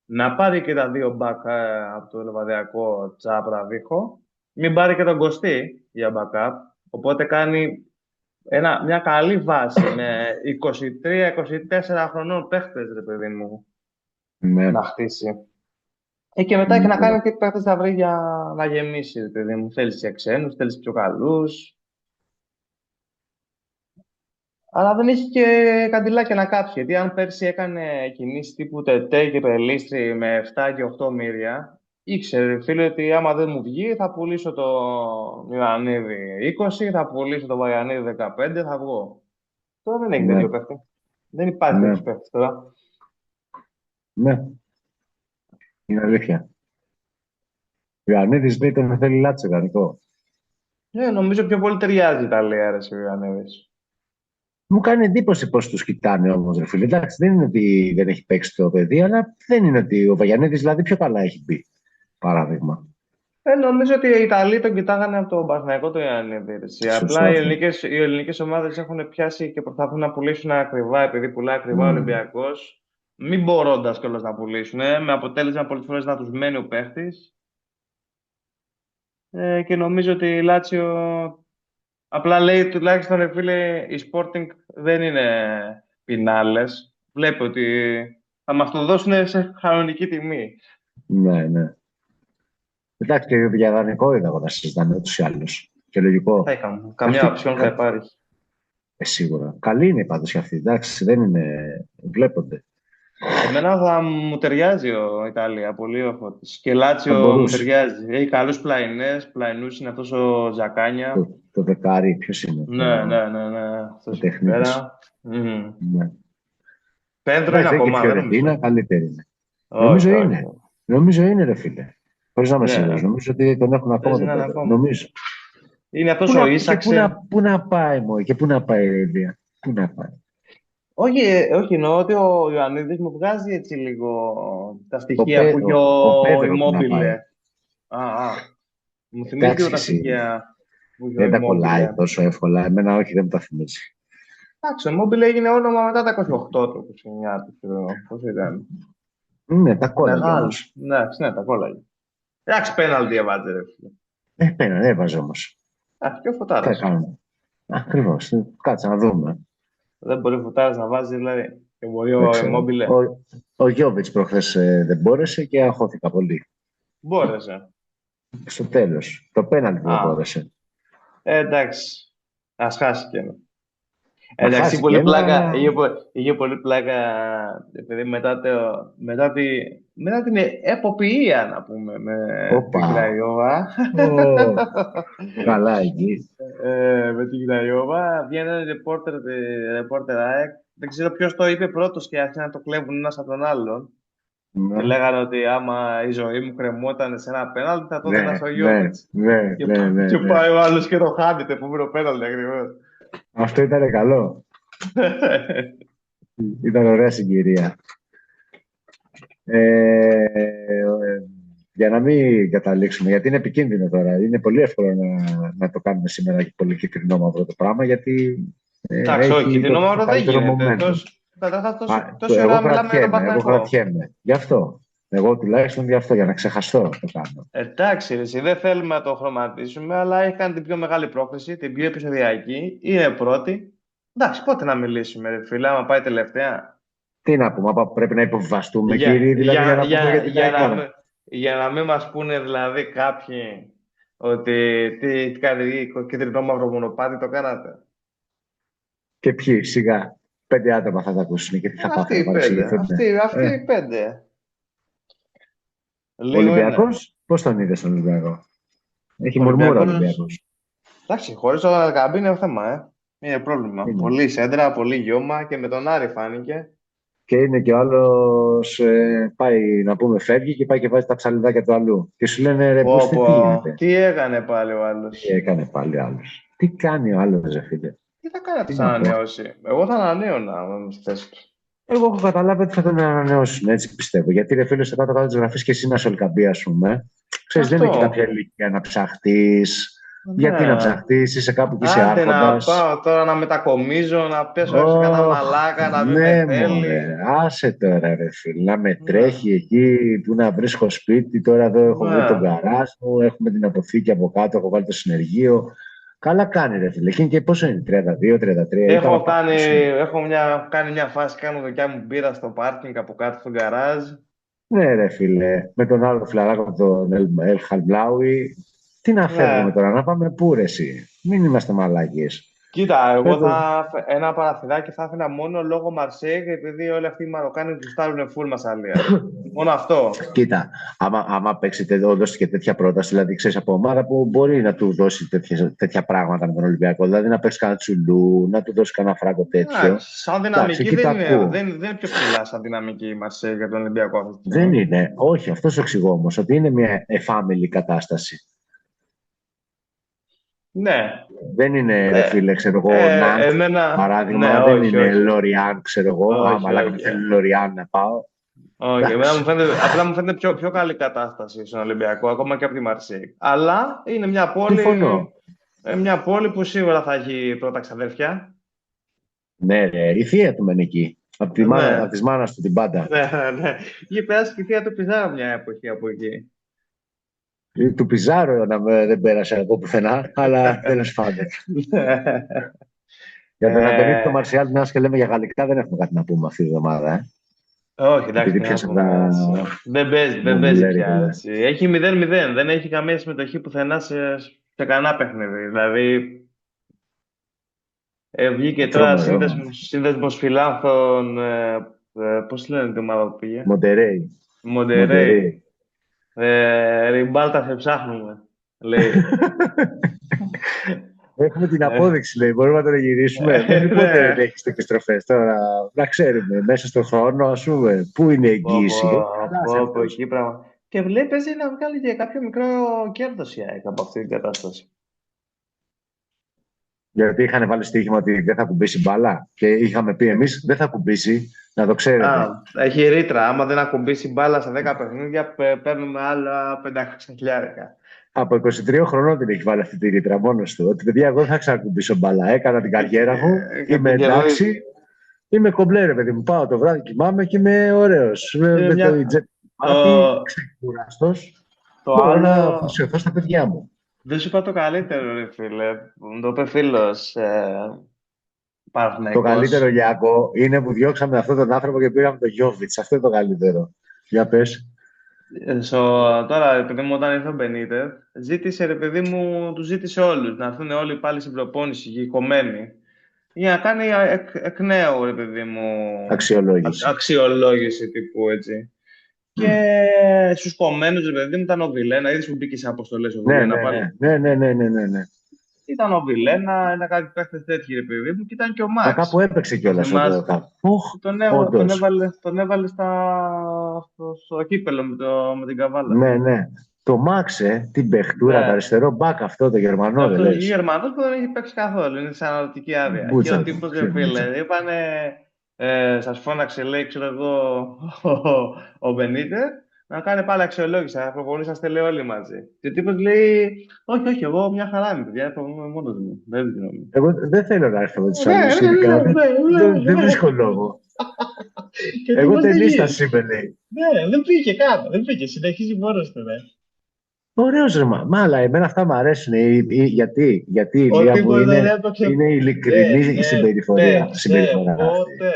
να πάρει και τα δύο μπακ από το Λεβαδιακό Τσάπρα Βίχο, μην πάρει και τον Κωστή για backup. Οπότε κάνει μια καλή βάση με 23-24 χρονών παίχτες, ρε παιδί μου, Ναι, να χτίσει. Και μετά έχει να ναι, κάνει τι παίχτες θα βρει για να γεμίσει, ρε παιδί μου. Θέλεις και ξένους, θέλεις πιο καλούς. Αλλά δεν έχει και καντιλάκια να κάψει. Γιατί αν πέρσι έκανε κινήσεις τύπου Τετέ και Πελίστρι με 7 και 8 μύρια, ήξερε φίλε ότι άμα δεν μου βγει θα πουλήσω το Ιωαννίδη 20, θα πουλήσω το Βαγιανίδη 15, θα βγω. Τώρα δεν έχει ναι, τέτοιο παίχτη. Δεν υπάρχει ναι, τέτοιο παίχτη τώρα. ναι, είναι αλήθεια. Ο Ιωαννίδης λέει τον θέλει Λάτσο, ιδανικό. Νομίζω πιο πολύ ταιριάζει η Ιταλία, ρε, ο Ιωαννίδης. Μου κάνει εντύπωση πώς τους κοιτάνε όμως, ρε φίλε. Εντάξει, δεν είναι ότι δεν έχει παίξει το παιδί, αλλά δεν είναι ότι ο Βαγιανίδης δηλαδή πιο καλά έχει μπει, παράδειγμα. Νομίζω ότι οι Ιταλοί τον κοιτάγανε από τον Παναθηναϊκό το Ιωαννίδη. Σωστό Απλά αυτό. οι ελληνικές ομάδες έχουν πιάσει και προσπαθούν να πουλήσουν ακριβά, επειδή πουλάει ακριβά ο Μμ. Ολυμπιακός, μην μπορώντας κιόλας να πουλήσουν, με αποτέλεσμα πολλές φορές να τους μένει ο παίχτης. Και νομίζω ότι η Λάτσιο απλά λέει τουλάχιστον ρε φίλε, η Sporting δεν είναι πινάλες. Βλέπει ότι θα μας το δώσουν σε κανονική τιμή. Ναι, ναι. Εντάξει, και για δανεικό είδα εγώ να συζητάνε ούτως ή άλλως. Και λογικό. Θα είχαμε. Καμιά Αυτή, οψιόν θα υπάρχει. σίγουρα. Καλή είναι πάντως και αυτή. Εντάξει, δεν είναι. Βλέπονται. Εμένα θα μου ταιριάζει ο Ιταλία, πολύ ο Φώτης. Και Θα Λάτσιο μου μπορούσε. ταιριάζει. Έχει καλούς πλαϊνές, πλαϊνούς είναι αυτός ο Ζακάνια. Το δεκάρι, ποιος είναι Ναι, ναι, ναι, ναι, ο αυτός εκεί τεχνίτης. πέρα. Μμμ. Ναι. Πέντρο είναι Εντάξει, και η ακόμα, δεν νομίζω. Φιωρεντίνα καλύτερη είναι. Όχι, Νομίζω όχι. είναι. Νομίζω είναι, ρε φίλε. Χωρίς να είμαι Ναι, σίγουρος. Νομίζω ότι τον έχουν ακόμα παίζει τον να είναι Πέτρο. ακόμα. Νομίζω. Είναι αυτός ο Και Ίσαξεν. πού να πάει, μου, και πού να πάει η Ελβία. Πού να πάει. Όχι, όχι, εννοώ ότι ο Ιωαννίδης μου βγάζει έτσι λίγο τα Ο, στοιχεία που είχε ο ο Πέδρο που να Immobile. πάει. Α. Μου θυμίζει λίγο Εντάξει, τα εσύ. στοιχεία που είχε ο Δεν τα κολλάει Immobile. τόσο εύκολα. Εμένα όχι, δεν μου τα θυμίζει. Εντάξει, ο Immobile έγινε όνομα μετά τα 28 του, 29 του, ξέρω εγώ. Πώς ήταν. Ναι, τα κόλλαγε Μεγάλο. όμως. Εντάξει, ναι, τα κόλλαγε. Εντάξει, πέναλτι έβαζε, ρε φίλε. Πέρα, έβαζε όμως. Εντάξει, και ο Τι θα Φωτάρας. κάνουμε. Ακριβώς. Κάτσε να δούμε. Δεν μπορεί ο Φωτάρας να βάζει, δηλαδή. Και μπορεί Δεν ο ξέρω. Immobile. Ο Γιώβιτς προχθές δεν μπόρεσε και αγχώθηκα πολύ. Μπόρεσε. Στο τέλος. Το πέναλτι δεν Α, μπόρεσε. εντάξει. Ας χάσει και ένα. Να Εντάξει, χάσει και πολύ ένα, πλάκα. αλλά Είχε πολύ πλάκα, επειδή μετά την εποπτεία, να πούμε, με την όπα. Κραϊόβα. Ω, καλά εκεί. Με την Κραϊόβα βγαίνει ένα ρεπόρτερ ΑΕΚ. Δεν ξέρω ποιος το είπε πρώτος και άρχισαν να το κλέβουν ένας από τον άλλον. Και Ναι, λέγανε ότι άμα η ζωή μου κρεμόταν σε ένα πέναλτι θα το έδινα ναι, στο ναι, Γιώβετς. ναι, Και, ναι, ναι, και ναι. πάει ο άλλος και το χάνει το επόμενο πέναλτι ακριβώς. Αυτό ήταν καλό. Ήταν ωραία συγκυρία. Για να μην καταλήξουμε, γιατί είναι επικίνδυνο τώρα. Είναι πολύ εύκολο να το κάνουμε σήμερα και πολύ κυτρινό μαύρο το πράγμα, γιατί Εντάξει, όχι, έχει κίτρινο το μαύρο δεν καλύτερο γίνεται. momentum. Καταρχάς, Α, τόση ώρα μιλάμε για τον εγώ Παναθηναϊκό. κρατιέμαι. Γι' αυτό. Εγώ τουλάχιστον γι' αυτό, για να ξεχαστώ το κάνω. Εντάξει, ρε, εσύ, δεν θέλουμε να το χρωματίσουμε, αλλά έχει κάνει την πιο μεγάλη πρόκληση, την πιο επεισοδιακή. Είναι πρώτη. Εντάξει, πότε να μιλήσουμε, ρε φίλε, άμα πάει τελευταία. Τι να πούμε, πρέπει να υποβιβαστούμε, Για, κύριοι, δηλαδή, για για, να πούμε για για, την για, ΑΕΚ να, τώρα. μην- για να μην μας πούνε δηλαδή κάποιοι ότι τι κάνει κεντρικό μαύρο μονοπάτι το κάνατε. Και ποιοι, σιγά. 5 άτομα θα τα ακούσουν και τι θα Αυτοί πάθουν, να οι πέντε. παρεξηγηθούν. Αυτοί οι πέντε. Ο Λίγο είναι. Ολυμπιακός, πώς τον είδες τον Ολυμπιακό? Έχει Ο μουρμούρα ο Ολυμπιακός. Ολυμπιακός. Εντάξει, χωρίς το Αλκαμπή είναι θέμα, Είναι πρόβλημα. Είναι. Πολύ σέντρα, πολύ γιώμα και με τον Άρη φάνηκε. Και είναι και ο άλλος πάει να πούμε φεύγει και πάει και βάζει τα ψαλιδάκια του αλλού. Και σου λένε ρε Πω, μπούστε πω. τι γίνεται. Τι έκανε πάλι ο Τι άλλος. έκανε πάλι ο άλλος. Τι κάνει ο άλλος ρε φίλε. Τι θα κάνει να Τι τους να πω. ανανεώσει. Εγώ θα ανανέωνα με στη θέση του. Εγώ έχω καταλάβει ότι θα τον ανανεώσουν, έτσι πιστεύω. Γιατί ρε φίλε, στο κάτω-κάτω τη γραφή και εσύ να σε ολκαμπή, α πούμε. Ξέρεις, δεν είναι και Αυτό. κάποια ηλικία να ψαχτεί. Γιατί να Ναι. ψαχτεί, είσαι κάπου και είσαι Άντε άρχοντα. να πάω τώρα να μετακομίζω, να πέσω σε κανένα Ωχ, μαλάκα, να μην με ναι, μωρέ. θέλει. Άσε τώρα, ρε φίλε. Να με Ναι. τρέχει εκεί, που να βρίσκω σπίτι. Τώρα εδώ έχω βρει τον Ναι. γκαράζ μου, έχουμε την αποθήκη από κάτω, έχω βάλει το συνεργείο. Καλά κάνει, ρε φίλε. Εκείνη και πόσο είναι, 32, 33 ή παραπάνω. Κάνει μια φάση, κάνω δικιά μου μπύρα στο πάρκινγκ από κάτω στο γκαράζ. Ναι, ρε φίλε. Με τον άλλο φιλαράκο, τον Ελ Χαλμπλάουι. Τι να φεύγουμε Ναι. τώρα, να πάμε πού ρε εσύ. Μην είμαστε μαλάκες. Κοίτα, εγώ Φεύγω. ένα παραθυράκι θα άφηνα μόνο λόγω Μαρσέγ, επειδή όλοι αυτοί οι Μαροκάνοι γουστάρουν φουλ μασαλία. Μόνο αυτό. Κοίτα, άμα παίξει δώσει και τέτοια πρόταση, δηλαδή ξέρει από ομάδα που μπορεί να του δώσει τέτοια πράγματα με τον Ολυμπιακό, δηλαδή να παίξει κανένα τσουλού, να του δώσει κανένα φράγκο τέτοιο. Εντάξει, σαν Εντάξει, δυναμική εκεί τα ακούω. δεν είναι πιο ψηλά σαν δυναμική η Μαρσέγ για τον Ολυμπιακό αυτή τη Δεν στιγμή. είναι, όχι, αυτό σου εξηγώ όμω, ότι είναι μια εφάμιλη κατάσταση. Ναι. Δεν είναι, ρε Ε, φίλε, ξέρω εγώ, Ναντ, ναι, παράδειγμα, δεν όχι, είναι όχι. Λοριάν, ξέρω εγώ. Όχι, Μαλάκα, δεν όχι. θέλει Λοριάν να πάω. Όχι, Εντάξει. απλά μου φαίνεται πιο καλή κατάσταση στον Ολυμπιακό, ακόμα και από τη Μαρσέγ. Αλλά είναι Συμφωνώ. μια πόλη που σίγουρα θα έχει πρώτα ξαδέρφια. Ναι, ρε, η θεία του μένει εκεί. Από Ναι, τη μάνα του την πάντα. ναι. Είχε περάσει και η θεία του Πιζάρα μια εποχή από εκεί. Του Πιζάρο δεν πέρασε από πουθενά, αλλά τέλο πάντων. Για τον Αντωνίκο το Ε, Μαρσιάλ, μια και λέμε για γαλλικά, δεν έχουμε κάτι να πούμε αυτή τη βδομάδα. όχι, εντάξει, Επειδή τι να πιάσα πούμε. τα Δεν παίζει μπουμπουλέρι πια. πολλά. Έτσι. Έχει 0-0, δεν έχει καμία συμμετοχή πουθενά σε κανένα παιχνίδι. Δηλαδή, βγήκε τώρα Τρομερό. σύνδεσμος φιλάνθρων, πώς λένε την ομάδα που πήγε. Μοντερέι. Μοντερέι. Μοντερέι. Ριμπάλτα σε ψάχνουμε, λέει. Έχουμε την Ε, απόδειξη, λέει. Μπορούμε να τον γυρίσουμε. Μέχρι πότε ναι. δεν έχει επιστροφέ τώρα, να ξέρουμε μέσα στον χρόνο, α πούμε, πού είναι η εγγύηση. Έχει χαλάσει αυτός. Εκεί πράγμα. Και παίζει να βγάλει και κάποιο μικρό κέρδος η ΑΕΚ από αυτή την κατάσταση. Γιατί είχαν βάλει στοίχημα ότι δεν θα κουμπίσει μπάλα. Και είχαμε πει εμείς δεν θα κουμπίσει, να το Α, ξέρετε. έχει ρήτρα. Άμα δεν ακουμπήσει μπάλα στα 10 παιχνίδια, παίρνουμε άλλα 500 χιλιάρικα. Από 23 χρονών την έχει βάλει αυτή τη ρήτρα μόνος του. Ότι παιδιά, εγώ δεν θα ξανακουμπήσω μπάλα. Έκανα την καριέρα μου, Και είμαι την κερδίζει. εντάξει, είμαι κομπλέ, ρε παιδί μου. Πάω το βράδυ, κοιμάμαι και είμαι ωραίος. Είναι Με το μια... ιτζετ Το, πάτη, ξεκουραστός. το Μπορώ να άλλο, αφοσιωθώ στα παιδιά μου. δεν σου είπα το καλύτερο, ρε φίλε. Μου το είπε φίλος Το καλύτερο, Παναθηναϊκός. Γιάκο, είναι που διώξαμε αυτόν τον άνθρωπο και πήραμε τον Γιώβιτς. Αυτό είναι το καλύτερο. Για πες. Τώρα, επειδή μου όταν ήρθε ο Μπενίτεφ, ζήτησε, ρε παιδί μου, του ζήτησε όλους να έρθουν όλοι πάλι στην προπόνηση, γηχωμένοι, για να κάνει εκ νέου, ρε παιδί μου, Αξιολόγηση. αξιολόγηση τύπου έτσι. Μμ. Και στους κομμένους, ρε παιδί μου, ήταν ο Βιλένα, είδες που μπήκε σε αποστολές ο Ναι, Βιλένα ναι, πάλι. ναι. Ναι, ναι, ναι, ναι, ναι, ναι. Ήταν ο Βιλένα, ήταν κάτι παίχτες τέτοιοι, ρε παιδί μου, και ήταν και ο Μα κάπου Μαξ. έπαιξε Το κιόλας θυμάσαι. εδώ κάπου. Οχ, Τον όντως. έβαλε, στο κύπελο με την Καβάλα. Ναι, ναι. Το Μάξε, την παιχτούρα, το Ναι. αριστερό μπακ αυτό, το Γερμανό, δεν Αυτό ο λες. Γερμανός που δεν έχει παίξει καθόλου, είναι σαν ανωτική άδεια. Και ο Μπούτσα του. τύπος, ρε Ποιο μπούτσα. φίλε, είπανε, σας φώναξε, λέει, ξέρω εγώ, ο Μπενίτερ, να κάνει πάλι αξιολόγηση, να προπονήσαστε, λέει, όλοι μαζί. Και ο τύπος λέει, όχι, όχι, εγώ μια χαρά είμαι, παιδιά, προπονούμε μόνος μου. Δεν δίνω. Εγώ δεν θέλω να έρθω με τους Ναι, άλλους, ναι, ειδικά. ναι, Δεν ναι. βρίσκω λόγο. Και ο Εγώ τύπος δεν ταινίστα γίνει. είμαι, λέει. Ναι, δεν πήγε καν, δεν πήγε, συνεχίζει μόνος του, ναι. Ωραίος ρε αλλά εμένα αυτά μου αρέσουν. Γιατί η Ο Ηλία μου τύπος δεν είναι, έπαιξε. είναι Ναι, ειλικρινή ναι, συμπεριφορά αυτή. ποτέ.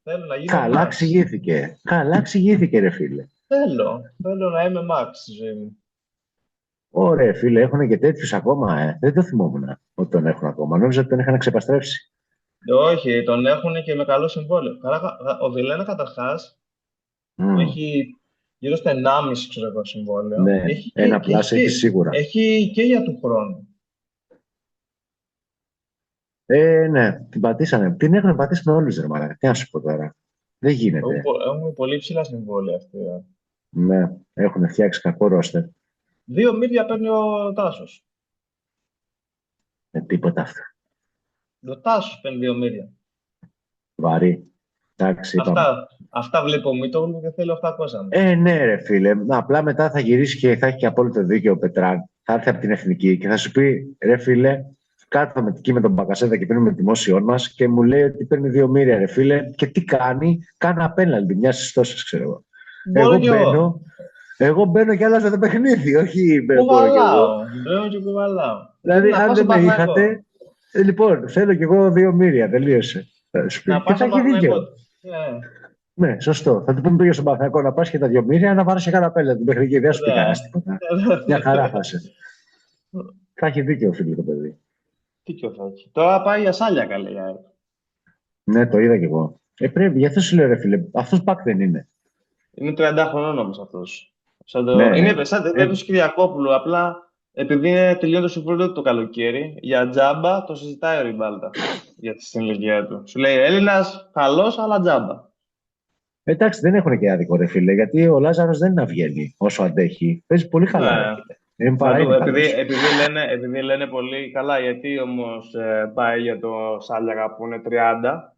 Θέλω να γίνω Καλά Max. εξηγήθηκε. Καλά εξηγήθηκε, ρε φίλε. Θέλω να είμαι Max στη ζωή μου. Ωραία, φίλε, έχουν και τέτοιους ακόμα. Δεν το θυμόμουν ότι τον έχουν ακόμα. Νόμιζα ότι τον είχαν ξεπαστρέψει. Όχι, τον έχουν και με καλό συμβόλαιο. Ο Βιλένα καταρχάς, που Μμ, έχει γύρω στα 1,5 ξέρω εγώ συμβόλαιο, ναι, ένα πλάσ έχει σίγουρα. έχει και για του χρόνου. Ναι, την πατήσανε. Την έχουν πατήσει με όλους, ρε μαλάκα. Τι να σου πω τώρα. Δεν γίνεται. Έχουν πολύ ψηλά συμβόλαια αυτοί. Ναι, έχουν φτιάξει κακό ρόστερ. 2 μίλια παίρνει ο Τάσος. Τίποτα αυτό. Ο Τάσος παίρνει 2 μίλια. Βαρύ. Εντάξει, είπαμε. Αυτά βλέπω ο Μίτογλου και θέλω 800. Ναι, ρε φίλε. Απλά μετά θα γυρίσει και θα έχει και απόλυτο δίκιο ο Πετράν. Θα έρθει από την εθνική και θα σου πει, ρε φίλε, κάθομαι εκεί με τον Μπακασέτα και παίρνουμε δημόσιόν μα και μου λέει ότι παίρνει 2 μοίρια, ρε φίλε. Και τι κάνει, κάνει απέναντι, μια στι τόσε, ξέρω εγώ. Μπορώ κι εγώ. Εγώ μπαίνω και άλλαζα το παιχνίδι, όχι μπορώ κι εγώ. Μπαίνω και κουβαλάω. Δηλαδή, Να αν πάω δεν στον με Παναθηναϊκό. είχατε. Λοιπόν, θέλω κι εγώ 2 μοίρια, τελείωσε. Θα σου πει. Να Και πάω θα στον έχει δίκιο. Παναθηναϊκό. Ναι, σωστό. Θα του πούμε πήγε στον Παναθηναϊκό να πα και τα 2 μοίρια να βάλει κανένα πέλα την παιχνική. Δεν σου πει κανένα τίποτα. Μια χαρά θα είσαι. Θα έχει δίκιο, φίλε το παιδί. Τι και θα έχει. Τώρα πάει για Σάλια καλέ. Ναι, το είδα κι εγώ. Πρέπει, γι' αυτό σου λέω, ρε φίλε, αυτό πακ δεν είναι. Είναι 30 χρονών όμως αυτός. Ναι. Είναι σαν τέτοιο Κυριακόπουλου. Απλά επειδή τελειώνει το συμβόλαιο το καλοκαίρι, για τζάμπα το συζητάει ο Ριμπάλτα για την ηλικία του. Σου λέει Έλληνας, καλός, αλλά τζάμπα. Εντάξει, δεν έχουν και άδικο, ρε φίλε, γιατί ο Λάζαρος δεν να βγαίνει όσο αντέχει. Παίζει πολύ καλά. Ναι. Είναι παρά είναι καλός. Επειδή λένε πολύ καλά, γιατί όμως πάει για το Σάλιακα που είναι 30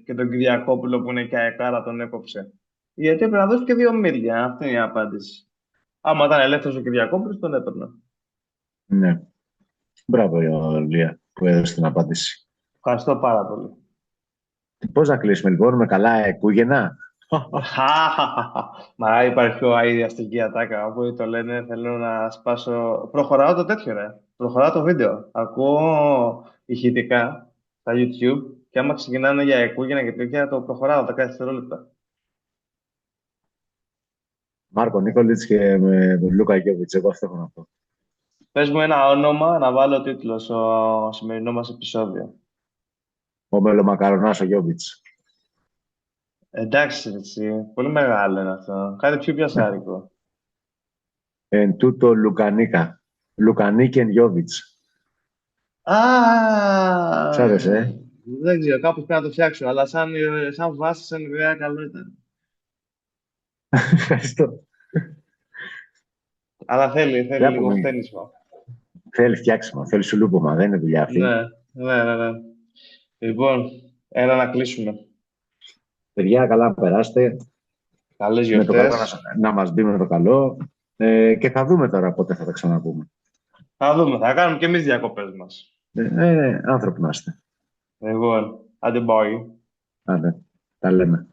και τον Κυριακόπουλο που είναι και αεκάρα τον έκοψε. Γιατί πρέπει να δώσει και 2 μίλια. Αυτή είναι η απάντηση. Άμα ήταν ελεύθερος ο Κυριακόπουλος, τον έπαιρνα. Ναι. Μπράβο, Λία, που έδωσε την απάντηση. Ευχαριστώ πάρα πολύ. Πώς να κλείσουμε λοιπόν, με καλά εκούγενα. Μα υπάρχει πιο αειδιαστική ατάκα. Όπου το λένε, θέλω να σπάσω. Προχωράω το τέτοιο, ρε. Προχωράω το βίντεο. Ακούω ηχητικά στα YouTube και άμα ξεκινάνε για εκούγενα και τέτοια, το προχωράω 10 δευτερόλεπτα. Μάρκο Νίκολιτς και με τον Λούκα Γιώβιτς, εγώ αυτό έχω να πω. Πες μου ένα όνομα να βάλω τίτλο στο σημερινό μας επεισόδιο. Ο μελομακαρονάς ο Γιώβιτς. Εντάξει, έτσι. Πολύ μεγάλο είναι αυτό. Κάτι πιο πιασάρικο. Εν τούτο Λουκανίκα. Λουκανίκεν Γιώβιτς. Α, Σ' άρεσε, δεν ξέρω, κάπως πρέπει να το φτιάξω, αλλά σαν βάση, σαν ιδέα, καλό ήταν. Ευχαριστώ. Αλλά θέλει λίγο χτένισμα. Θέλει φτιάξιμο, θέλει σουλούπομα, δεν είναι δουλειά αυτή. Ναι. Ναι, ναι, ναι. Λοιπόν, έλα να κλείσουμε. Παιδιά, καλά να περάστε. Καλές Με το καλό γιορτές. να μας μπει με το καλό. Και θα δούμε τώρα πότε θα τα ξαναπούμε. Θα δούμε, θα κάνουμε και εμείς διακοπές μας. Άνθρωποι να είστε. Λοιπόν, άντε bye. Άντε, τα λέμε.